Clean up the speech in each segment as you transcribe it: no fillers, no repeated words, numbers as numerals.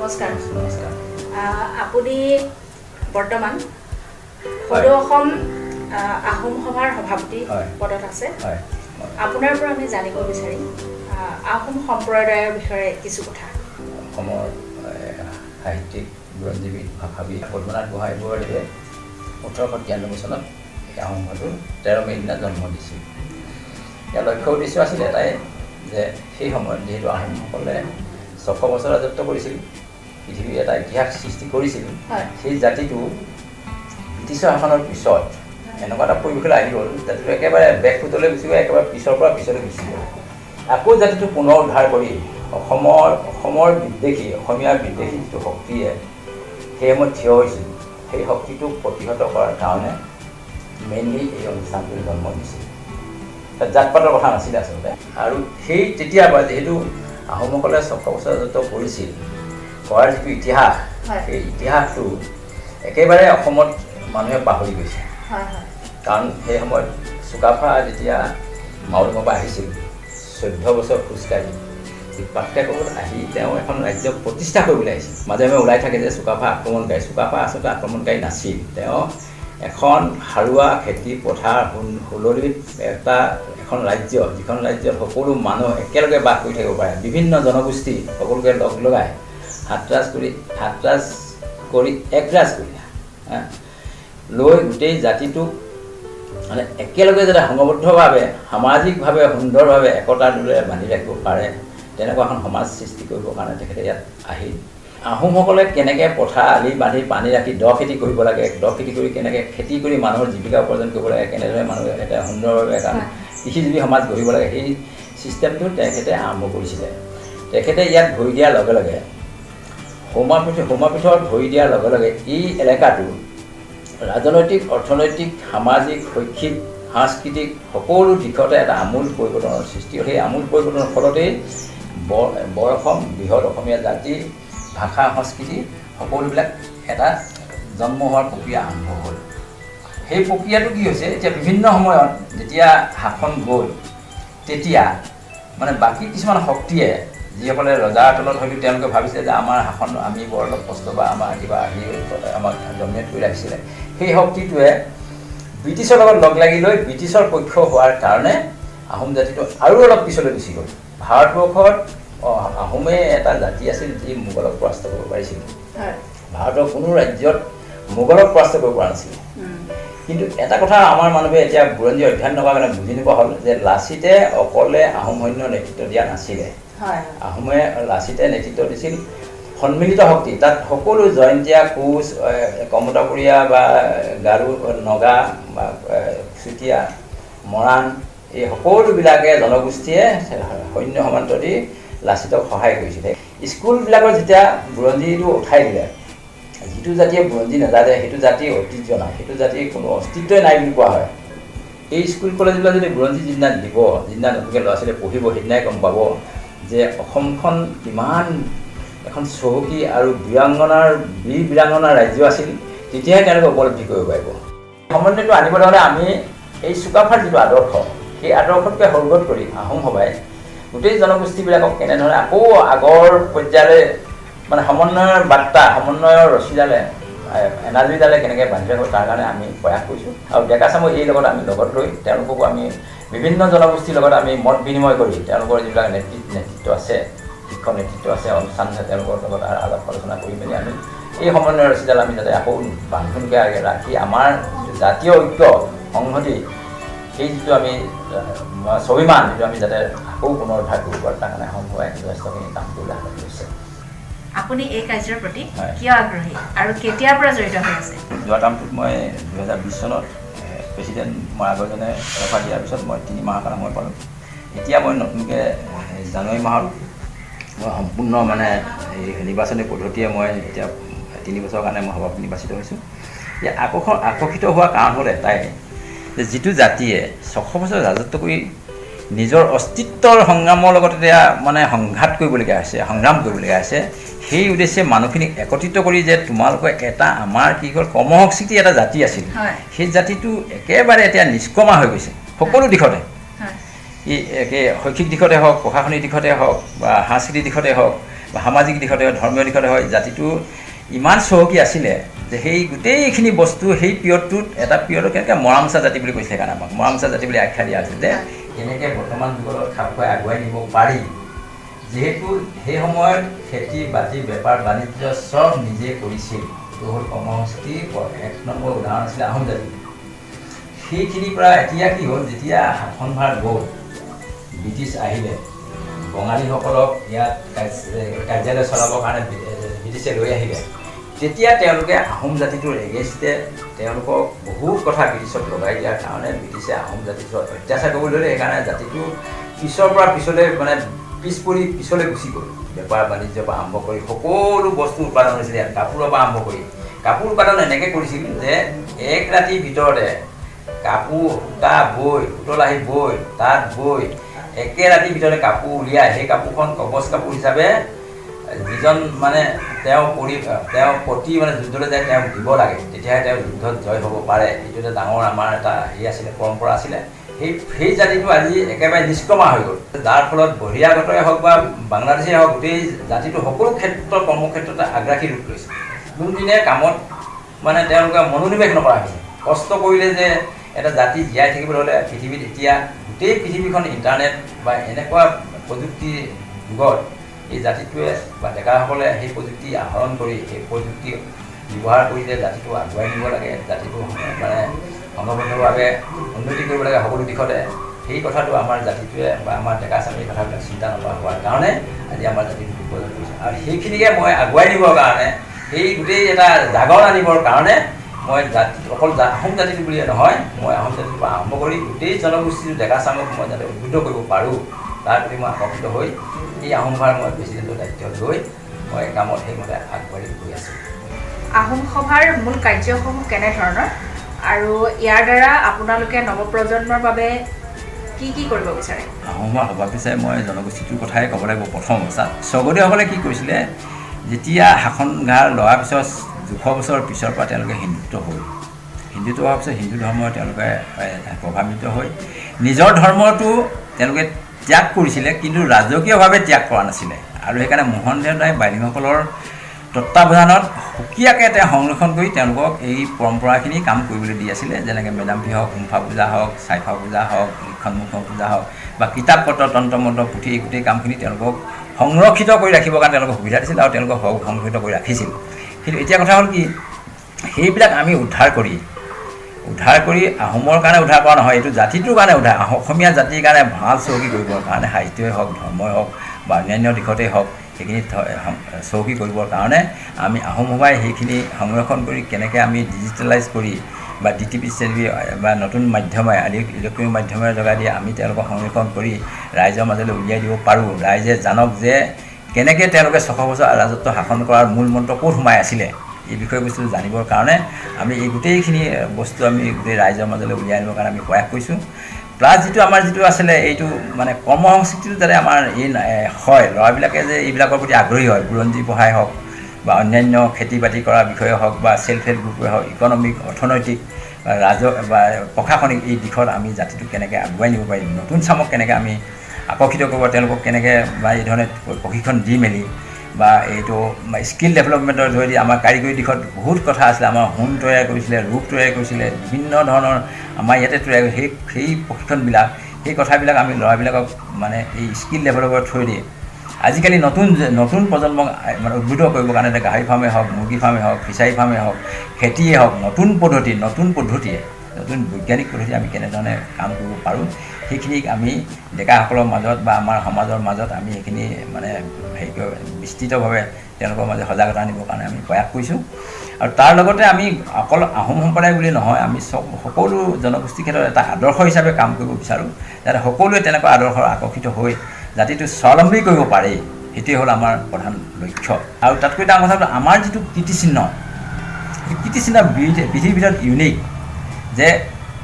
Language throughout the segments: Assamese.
নমস্কাৰ। নমস্কাৰ। আপুনি বৰ্তমান সদৌ অসম আহোম সভাৰ সভাপতি পদত আছে। আপোনাৰ পৰা আমি জানিব বিচাৰিম আহোম সম্প্ৰদায়ৰ বিষয়ে কিছু কথা। অসমৰ সাহিত্যিক বুৰঞ্জীবিদ ভাষাবিদ পদ্মনাথ গোহাঁই বৰুৱাদেৱে 1893 চনত এই আহোম সভাটোৰ 13 মে' দিনা জন্ম দিছিল। ইয়াৰ লক্ষ্য উদ্দেশ্য আছিল এটাই যে সেই সময়ত যিহেতু আহোমসকলে 600 বছৰ ৰাজত্ব কৰিছিল, পৃথিৱীৰ এটা ইতিহাস সৃষ্টি কৰিছিল, সেই জাতিটো ব্ৰিটিছৰ শাসনৰ পিছত এনেকুৱা এটা পৰিৱেশলৈ আহি গ'ল, জাতিটো একেবাৰে বেকফুটলৈ গুচি গ'ল, একেবাৰে পিছৰ পৰা পিছলৈ গুচি গ'ল। আকৌ জাতিটো পুনৰ উদ্ধাৰ কৰি অসমৰ বিদ্বেষী, অসমীয়াৰ বিদ্বেষী যিটো শক্তিয়ে সেই সময়ত থিয় হৈছিল, সেই শক্তিটোক প্ৰতিহত কৰাৰ কাৰণে মেইনলি এই অনুষ্ঠানটোৰ জন্ম দিছিল। জাত পাতৰ কথা নাছিলে আচলতে। আৰু সেই তেতিয়াৰ পৰা যিহেতু আহোমসকলে 600 বছৰ ৰাজত্ব কৰিছিল, কৰাৰ যিটো ইতিহাস, সেই ইতিহাসটো একেবাৰে অসমত মানুহে পাহৰি গৈছে। কাৰণ সেই সময়ত চুকাফা যেতিয়া মাউলুঙৰ পৰা আহিছিল 14 বছৰ খোজকাঢ়ি পাটকাকত আহি তেওঁ এখন ৰাজ্য প্ৰতিষ্ঠা কৰিবলৈ আহিছিল। মাজে মাজে ওলাই থাকে যে চুকাফা আক্ৰমণকাৰী। চুকাফা আচলতে আক্ৰমণকাৰী নাছিল। তেওঁ এখন সাৰুৱা খেতি পথাৰ সুললিত এখন ৰাজ্য, যিখন ৰাজ্যত সকলো মানুহ একেলগে বাস কৰি থাকিব পাৰে, বিভিন্ন জনগোষ্ঠী সকলোকে লগ লগাই হাতৰাজ কৰি একৰাজ কৰি লৈ গোটেই জাতিটোক মানে একেলগে যাতে সংবদ্ধভাৱে সামাজিকভাৱে সুন্দৰভাৱে একতাৰ দৰে বান্ধি ৰাখিব পাৰে, তেনেকুৱা এখন সমাজ সৃষ্টি কৰিবৰ কাৰণে তেখেতে ইয়াত আহিল। আহোমসকলে কেনেকৈ পথাৰ আলি বান্ধি পানী ৰাখি দ খেতি কৰিব লাগে, দ খেতি কৰি কেনেকৈ খেতি কৰি মানুহৰ জীৱিকা উপাৰ্জন কৰিব লাগে, কেনেদৰে মানুহে এটা সুন্দৰভাৱে এটা কৃষিজীৱী সমাজ গঢ়িব লাগে, সেই ছিষ্টেমটো তেখেতে আৰম্ভ কৰিছিলে। তেখেতে ইয়াত ভৰি দিয়াৰ লগে লগে সৌমাপীঠত ভৰি দিয়াৰ লগে লগে এই এলেকাটো ৰাজনৈতিক, অৰ্থনৈতিক, সামাজিক, শৈক্ষিক, সাংস্কৃতিক সকলো দিশতে এটা আমূল পৰিৱৰ্তনৰ সৃষ্টি হ'ল। সেই আমূল পৰিৱৰ্তনৰ ফলতেই বৰ অসম, বৃহৎ অসমীয়া জাতি, ভাষা, সংস্কৃতি সকলোবিলাক এটা জন্ম হোৱাৰ প্ৰক্ৰিয়া আৰম্ভ হ'ল। সেই প্ৰক্ৰিয়াটো কি হৈছে, এতিয়া বিভিন্ন সময়ত যেতিয়া শাসন গ'ল, তেতিয়া মানে বাকী কিছুমান শক্তিয়ে, যিসকলে ৰজাৰ তলত হয়তো তেওঁলোকে ভাবিছে যে আমাৰ শাসন আমি বৰ অলপ কষ্ট বা আমাৰ কিবা আহি আমাক ডমিনেট কৰি ৰাখিছিলে, সেই শক্তিটোৱে ব্ৰিটিছৰ লগত লগ লাগি লৈ ব্ৰিটিছৰ পক্ষ হোৱাৰ কাৰণে আহোম জাতিটো আৰু অলপ পিছলৈ গুচি গ'ল। ভাৰতবৰ্ষত আহোমে এটা জাতি আছিল যি মোগলক পৰাস্ত কৰিব পাৰিছিল। ভাৰতৰ কোনো ৰাজ্যত মোগলক পৰাস্ত কৰিব পৰা নাছিল। কিন্তু এটা কথা আমাৰ মানুহে এতিয়া বুৰঞ্জী অধ্যয়ন নকৰা কাৰণে বুজি নোপোৱা হ'ল যে লাচিতে অকলে আহোম সৈন্যৰ নেতৃত্ব দিয়া নাছিলে। আহোমে লাচিতে নেতৃত্ব দিছিল সন্মিলিত শক্তি। তাত সকলো জয়ন্তীয়া, কোচ, কমতাপুৰীয়া বা গাৰো, নগা বা চুতীয়া, মৰাণ, এই সকলোবিলাকে জনগোষ্ঠীয়ে সৈন্য সমান্ত দি লাচিতক সহায় কৰিছিলে। স্কুলবিলাকৰ যেতিয়া বুৰঞ্জীটো উঠাই দিলে, যিটো জাতিয়ে বুৰঞ্জী নাজানে সেইটো জাতিৰ ঐতিহ্য নাই, সেইটো জাতিৰ কোনো অস্তিত্বই নাই বুলি কোৱা হয়। এই স্কুল কলেজবিলাক যদি বুৰঞ্জী যিদিনা দিব, যিদিনা নতুনকৈ ল'ৰা ছোৱালীয়ে পঢ়িব, সেইদিনাই গম পাব যে অসমখন কিমান এখন চহকী আৰু বীৰাংগনাৰ ৰাজ্য আছিল। তেতিয়াহে তেওঁলোকে উপলব্ধি কৰিব পাৰিব। সমন্বয়টো আনিবলৈ হ'লে আমি এই চুকাফাৰ যিটো আদৰ্শ, সেই আদৰ্শতকৈ সৰ্গত কৰি আহোম সভাই গোটেই জনগোষ্ঠীবিলাকক কেনেধৰণে আকৌ আগৰ পৰ্যায়লৈ মানে সমন্বয়ৰ বাৰ্তা, সমন্বয়ৰ ৰছীডালে, এনাৰ্জিডালে কেনেকৈ বান্ধি ৰাখিব, তাৰ কাৰণে আমি প্ৰয়াস কৰিছোঁ। আৰু ডেকা চামৰ এই লগত আমি লগত লৈ তেওঁলোককো আমি বিভিন্ন জনগোষ্ঠীৰ লগত আমি মত বিনিময় কৰি তেওঁলোকৰ যিবিলাক নেতৃত্ব আছে, শিক্ষক নেতৃত্ব আছে, অনুষ্ঠান আছে, তেওঁলোকৰ লগত আলাপ আলোচনা কৰি মেলি আমি এই সমন্বয়ৰ ৰছীডাল আমি যাতে আকৌ বান্ধোনকৈ ৰাখি আমাৰ জাতীয় ঐক্য, সংহতি, সেই যিটো আমি স্বাভিমান, যিটো আমি যাতে আকৌ পুনৰুদ্ধাৰ কৰিব পাৰোঁ, তাৰ কাৰণে আহোম সভাই যথেষ্টখিনি কাম কৰিবলৈ হাতত লৈছে। আপুনি এই কাৰ্যৰ প্ৰতি কিয় আগ্ৰহী আৰু কেতিয়াৰ পৰা জড়িত হৈ আছে? যোৱা টাৰ্মটোত মই 2020 চনত প্ৰেচিডেণ্ট মৰাগজনে অফাৰ দিয়াৰ পিছত মই 3 মাহৰ কাৰণে সময় পালোঁ। এতিয়া মই নতুনকৈ জানুৱাৰী মাহত মই সম্পূৰ্ণ মানে এই নিৰ্বাচনী পদ্ধতিয়ে মই এতিয়া 3 বছৰৰ কাৰণে মই সভাপতি নিৰ্বাচিত হৈছোঁ। এতিয়া আকৰ্ষিত হোৱাৰ কাৰণ হ'ল এটাই যে যিটো জাতিয়ে 600 বছৰ ৰাজত্ব কৰি নিজৰ অস্তিত্বৰ সংগ্ৰামৰ লগত এতিয়া মানে সংঘাত কৰিবলগীয়া হৈছে, সংগ্ৰাম কৰিবলগীয়া হৈছে, সেই উদ্দেশ্যে মানুহখিনিক একত্ৰিত কৰি যে তোমালোকৰ এটা আমাৰ কি হ'ল কৰ্মসংস্কৃতি এটা জাতি আছিল, সেই জাতিটো একেবাৰে এতিয়া নিষ্কমা হৈ গৈছে সকলো দিশতে। ই শৈক্ষিক দিশতে হওক, প্ৰশাসনিক দিশতে হওক বা সাংস্কৃতিক দিশতে হওক, বা সামাজিক দিশতে হয়, ধৰ্মীয় দিশতে হয়, জাতিটো ইমান চহকী আছিলে যে সেই গোটেইখিনি বস্তু সেই পিৰিয়ডটোত এটা পিৰিয়ডত কেনেকৈ মৰামচা জাতি বুলি কৈছে সেইকাৰণে আমাক মৰামচা জাতি বুলি আখ্যা দিয়া হৈছে যে কেনেকৈ বৰ্তমান যুগত খাপ খুৱাই আগুৱাই নিব পাৰি। যিহেতু সেই সময়ত খেতি বাতি বেপাৰ বাণিজ্য চব নিজে কৰিছিল, এইটো হ'ল কৰ্মসংস্কৃতিৰ 1 নম্বৰ উদাহৰণ আছিলে আহোম জাতি। সেইখিনিৰ পৰা এতিয়া কি হ'ল, যেতিয়া শাসনভাৰ গ'ল, ব্ৰিটিছ আহিলে, বঙালীসকলক ইয়াত কাৰ্যালয় চলাবৰ কাৰণে ব্ৰিটিছে লৈ আহিলে, তেতিয়া তেওঁলোকে আহোম জাতিটোৰ এগেইনষ্টে তেওঁলোকক বহুত কথা ব্ৰিটিছত লগাই দিয়াৰ কাৰণে ব্ৰিটিছে আহোম জাতিটোৰ অত্যাচাৰ কৰিবলৈ ল'লে। সেইকাৰণে জাতিটো পিছৰ পৰা পিছলৈ মানে পিছলৈ গুচি গ'ল। বেপাৰ বাণিজ্যৰ পৰা আৰম্ভ কৰি সকলো বস্তু উৎপাদন হৈছিলে, কাপোৰৰ পৰা আৰম্ভ কৰি। কাপোৰ উৎপাদন এনেকৈ কৰিছিল যে এক ৰাতিৰ ভিতৰতে কাপোৰ সূতা বৈ, পুতলাহী বৈ, তাঁত বৈ, একে ৰাতিৰ ভিতৰতে কাপোৰ উলিয়াই সেই কাপোৰখন কবচ কাপোৰ হিচাপে যিজন মানে তেওঁ প্ৰতি মানে যুদ্ধলৈ যায় তেওঁক দিব লাগে, তেতিয়াহে তেওঁ যুদ্ধত জয় হ'ব পাৰে। এইটো এটা ডাঙৰ আমাৰ এটা হেৰি আছিলে, পৰম্পৰা আছিলে। সেই জাতিটো আজি একেবাৰে নিষ্ক্ৰমা হৈ গ'ল, যাৰ ফলত বহিৰাগতই হওক বা বাংলাদেশেই হওক, গোটেই জাতিটো সকলো ক্ষেত্ৰত কৰ্মক্ষেত্ৰতে আগ্ৰাসী ৰূপ লৈছে। কোনদিনে কামত মানে তেওঁলোকে মনোনিৱেশ নকৰা হৈছে। কষ্ট কৰিলে যে এটা জাতি জীয়াই থাকিবলৈ হ'লে পৃথিৱীত এতিয়া গোটেই পৃথিৱীখন ইণ্টাৰনেট বা এনেকুৱা প্ৰযুক্তিৰ যুগত এই জাতিটোৱে বা ডেকাসকলে সেই প্ৰযুক্তি আহৰণ কৰি সেই প্ৰযুক্তি ব্যৱহাৰ কৰি যে জাতিটো আগুৱাই নিব লাগে, জাতিটো মানে সংঘবদ্ধভাৱে উন্নতি কৰিব লাগে সকলো দিশতে, সেই কথাটো আমাৰ জাতিটোৱে বা আমাৰ ডেকা চামীৰ কথাবিলাক চিন্তা নকৰা হোৱাৰ কাৰণে আজি আমাৰ জাতিটো বিপদত পৰিছে। আৰু সেইখিনিকে মই আগুৱাই নিবৰ কাৰণে, সেই গোটেই এটা জাগৰণ আনিবৰ কাৰণে মই অকল আহোম জাতিটো বুলিয়ে নহয়, মই আহোম জাতিটোৰ পৰা আৰম্ভ কৰি গোটেই জনগোষ্ঠীটো ডেকা চামক মই যাতে উদ্বুদ্ধ কৰিব পাৰোঁ, তাৰ প্ৰতি মই আকৰ্ষিত হৈ এই আহোমভাৰ মই প্ৰেচিডেণ্টৰ দায়িত্ব লৈ মই কামত সেইমতে আগবাঢ়ি গৈ আছোঁ। আহোম সভাৰ মূল কাৰ্যসমূহ কেনেধৰণৰ আৰু ইয়াৰ দ্বাৰা আপোনালোকে নৱপ্ৰজন্মৰ বাবে কি কি কৰিব বিচাৰে? আহোমৰ সভা পিছাই মই জনগোষ্ঠীটোৰ কথাই ক'ব লাগিব। প্ৰথম অৱস্থাত স্বৰ্গদেউসকলে কি কৰিছিলে, যেতিয়া শাসনভাৰ লোৱাৰ পিছত 200 বছৰ পিছৰ পৰা তেওঁলোকে হিন্দুত্ব হ'ল। হিন্দুত্ব হোৱাৰ পিছত হিন্দু ধৰ্মই তেওঁলোকে প্ৰভাৱিত হৈ নিজৰ ধৰ্মটো তেওঁলোকে ত্যাগ কৰিছিলে, কিন্তু ৰাজকীয়ভাৱে ত্যাগ কৰা নাছিলে। আৰু সেইকাৰণে মোহন দেৱতাই বাইলিংসকলৰ তত্ত্বাৱধানত সুকীয়াকৈ তেওঁ সংৰক্ষণ কৰি তেওঁলোকক এই পৰম্পৰাখিনি কাম কৰিবলৈ দি আছিলে। যেনেকৈ মেদামপি হওক, গুম্ফা পূজা হওক, চাইফা পূজা হওক, লিখনমুখ পূজা হওক বা কিতাপ পত্ৰ তন্ত্ৰ মন্ত্ৰ পুথি, এই গোটেই কামখিনি তেওঁলোকক সংৰক্ষিত কৰি ৰাখিবৰ কাৰণে তেওঁলোকক সুবিধা দিছিল আৰু তেওঁলোকক সংৰক্ষিত কৰি ৰাখিছিল। কিন্তু এতিয়া কথা হ'ল কি, সেইবিলাক আমি উদ্ধাৰ কৰি আহোমৰ কাৰণে উদ্ধাৰ কৰা নহয়, এইটো জাতিটোৰ কাৰণে অসমীয়া জাতিৰ কাৰণে ভাল চহকী কৰিবৰ কাৰণে সাহিত্যই হওক, ধৰ্মই হওক বা অন্যান্য দিশতেই হওক, সেইখিনি চহকী কৰিবৰ কাৰণে আমি আহোম সভাই সেইখিনি সংৰক্ষণ কৰি কেনেকৈ আমি ডিজিটেলাইজ কৰি বা DTP বা নতুন মাধ্যমে ইলেক্ট্ৰনিক মাধ্যমেৰ যোগেদি আমি তেওঁলোকক সংৰক্ষণ কৰি ৰাইজৰ মাজলৈ উলিয়াই দিব পাৰোঁ। ৰাইজে জানক যে কেনেকৈ তেওঁলোকে 600 বছৰ ৰাজত্ব শাসন কৰাৰ মূল মন্ত্ৰ ক'ত সোমাই আছিলে, এই বিষয়বস্তু জানিবৰ কাৰণে আমি এই গোটেইখিনি বস্তু আমি গোটেই ৰাইজৰ মাজলৈ উলিয়াই আনিবৰ কাৰণে আমি প্ৰয়াস কৰিছোঁ। প্লাছ আমাৰ যিটো আছিলে এইটো মানে কৰ্ম সংস্কৃতিটো যাতে আমাৰ হয়, ল'ৰাবিলাকে যে এইবিলাকৰ প্ৰতি আগ্ৰহী হয়, বুৰঞ্জী পঢ়াই হওক বা অন্যান্য খেতি বাতি কৰাৰ বিষয়ে হওক বা চেল্ফ হেল্প গ্ৰুপে হওক, ইকনমিক অৰ্থনৈতিক বা প্ৰশাসনিক এই দিশত আমি জাতিটো কেনেকৈ আগুৱাই নিব পাৰিম, নতুন চামক কেনেকৈ আমি আকৰ্ষিত কৰিব, তেওঁলোকক কেনেকৈ বা এই ধৰণে প্ৰশিক্ষণ দি মেলি বা এইটো স্কিল ডেভেলপমেণ্টৰ জৰিয়তে আমাৰ কাৰিকৰী দিশত বহুত কথা আছিলে। আমাৰ সোণ তৈয়াৰ কৰিছিলে, ৰূপ তৈয়াৰ কৰিছিলে, বিভিন্ন ধৰণৰ আমাৰ ইয়াতে তৈয়াৰ সেই প্ৰশিক্ষণবিলাক, সেই কথাবিলাক আমি ল'ৰাবিলাকক মানে এই স্কিল ডেভেলপৰ থ্ৰুদি আজিকালি নতুন প্ৰজন্মক মানে উদ্বুদ্ধ কৰিবৰ কাৰণে গাহৰি ফাৰ্মেই হওক, মুৰ্গী ফাৰ্মেই হওক, ফিচাৰী ফাৰ্মেই হওক, খেতিয়ে হওক, নতুন পদ্ধতিয়ে নতুন বৈজ্ঞানিক পদ্ধতি আমি কেনেধৰণে কাম কৰিব পাৰোঁ, সেইখিনিক আমি ডেকাসকলৰ মাজত বা আমাৰ সমাজৰ মাজত আমি সেইখিনি মানে বিস্তৃতভাৱে তেওঁলোকৰ মাজত সজাগতা আনিবৰ কাৰণে আমি প্ৰয়াস কৰিছোঁ। আৰু তাৰ লগতে আমি অকল আহোম সম্প্ৰদায় বুলি নহয়, আমি সকলো জনগোষ্ঠীৰ ক্ষেত্ৰত এটা আদৰ্শ হিচাপে কাম কৰিব বিচাৰোঁ, যাতে সকলোৱে তেনেকুৱা আদৰ্শ আকৰ্ষিত হৈ জাতিটো স্বাৱলম্বী কৰিব পাৰে। সেইটোৱে হ'ল আমাৰ প্ৰধান লক্ষ্য। আৰু তাতকৈ ডাঙৰ কথা হ'ল আমাৰ যিটো কীৰ্তিচিহ্ন, সেই কীৰ্তিচিহ্ন পৃথিৱীৰ ভিতৰত ইউনিক, যে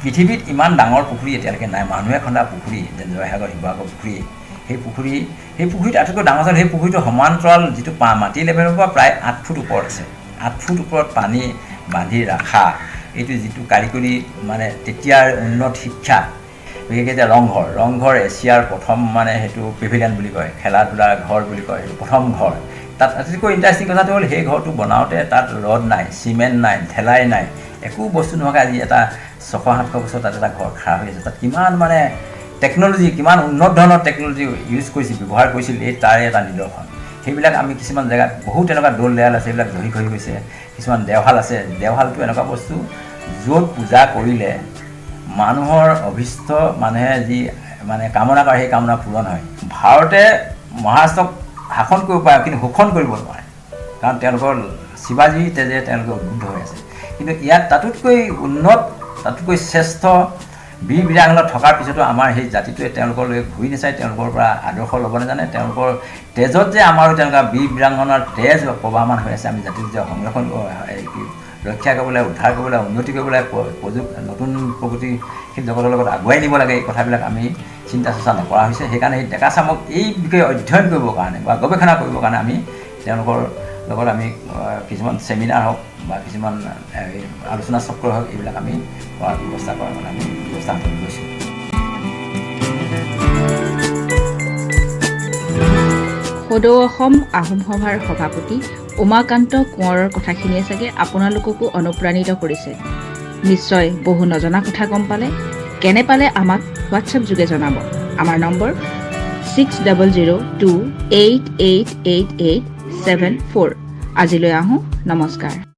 পৃথিৱীত ইমান ডাঙৰ পুখুৰী এতিয়ালৈকে নাই। মানুহে খন্দা পুখুৰী, যেনে জয়সাগৰ, শিৱসাগৰ পুখুৰী, সেই পুখুৰীত আটাইতকৈ ডাঙৰ হ'ল সেই পুখুৰীটো সমান্তৰাল যিটো মাটি লেভেলৰ পৰা প্ৰায় 8 ফুট ওপৰত আছে। 8 ফুট ওপৰত পানী বান্ধি ৰখা, এইটো যিটো কাৰিকৰী মানে তেতিয়াৰ উন্নত শিক্ষা, বিশেষকৈ এতিয়া ৰংঘৰ এছিয়াৰ প্ৰথম মানে সেইটো পেভিলিয়ন বুলি কয়, খেলা ধূলা ঘৰ বুলি কয়, সেইটো প্ৰথম ঘৰ। তাত আটাইতকৈ ইণ্টাৰেষ্টিং কথাটো হ'ল সেই ঘৰটো বনাওঁতে তাত ৰড নাই, চিমেণ্ট নাই, ঢেলাই নাই, একো বস্তু নোহোৱাকৈ আজি এটা 600-700 বছৰ তাত এটা ঘৰ খাৰা হৈ আছে। তাত কিমান মানে টেকন'লজি, কিমান উন্নত ধৰণৰ টেকন'লজি ইউজ কৰিছিল, ব্যৱহাৰ কৰিছিল, এই তাৰে এটা নিদৰ্শন। সেইবিলাক আমি কিছুমান জেগাত বহুত তেনেকুৱা দৌল দেৱাল আছে, সেইবিলাক জহি খহি গৈছে। কিছুমান দেওশাল আছে, দেওশালটো এনেকুৱা বস্তু য'ত পূজা কৰিলে মানুহৰ অভীষ্ট মানুহে যি মানে কামনা কৰে সেই কামনা পূৰণ হয়। ভাৰতে মহাৰাষ্ট্ৰক শাসন কৰিব পাৰে কিন্তু শোষণ কৰিব নোৱাৰে, কাৰণ তেওঁলোকৰ শিৱাজী তেজে তেওঁলোকে উদ্বুদ্ধ হৈ আছে। কিন্তু ইয়াত তাতোতকৈ উন্নত, তাতোতকৈ শ্ৰেষ্ঠ বীৰ বীৰাংগনা থকাৰ পিছতো আমাৰ সেই জাতিটোৱে তেওঁলোকলৈ ঘূৰি নাচায়, তেওঁলোকৰ পৰা আদৰ্শ ল'ব নাজানে। তেওঁলোকৰ তেজত যে আমাৰো তেনেকুৱা বীৰ বীৰাংগনাৰ তেজ প্ৰবাহমান হৈ আছে, আমি জাতিটো যে সংৰক্ষণ ৰক্ষা কৰিবলৈ, উদ্ধাৰ কৰিবলৈ, উন্নতি কৰিবলৈ, নতুন প্ৰগতিশীল জগতৰ লগত আগুৱাই নিব লাগে, এই কথাবিলাক আমি চিন্তা চৰ্চা নকৰা হৈছে। সেইকাৰণে এই ডেকা চামক এই বিষয়ে অধ্যয়ন কৰিবৰ কাৰণে বা গৱেষণা কৰিবৰ কাৰণে আমি তেওঁলোকৰ লগত আমি কিছুমান চেমিনাৰ হওক বা কিছুমান আলোচনা চক্ৰ হওক, এইবিলাক আমি কৰাৰ ব্যৱস্থা কৰাৰ কাৰণে আমি ব্যৱস্থা হাতত লৈছোঁ। সদৌ অসম আহোম সভাৰ সভাপতি উমাকান্ত কোঁৱৰৰ কথাখিনিয়ে চাগে আপোনালোককো অনুপ্ৰাণিত কৰিছে। নিশ্চয় বহু নজনা কথা গম পালে। কেনে পালে আমাক হোৱাটছএপ যোগে জনাব। আমাৰ নম্বৰ 6002888874। আজিলৈ আহোঁ, নমস্কাৰ।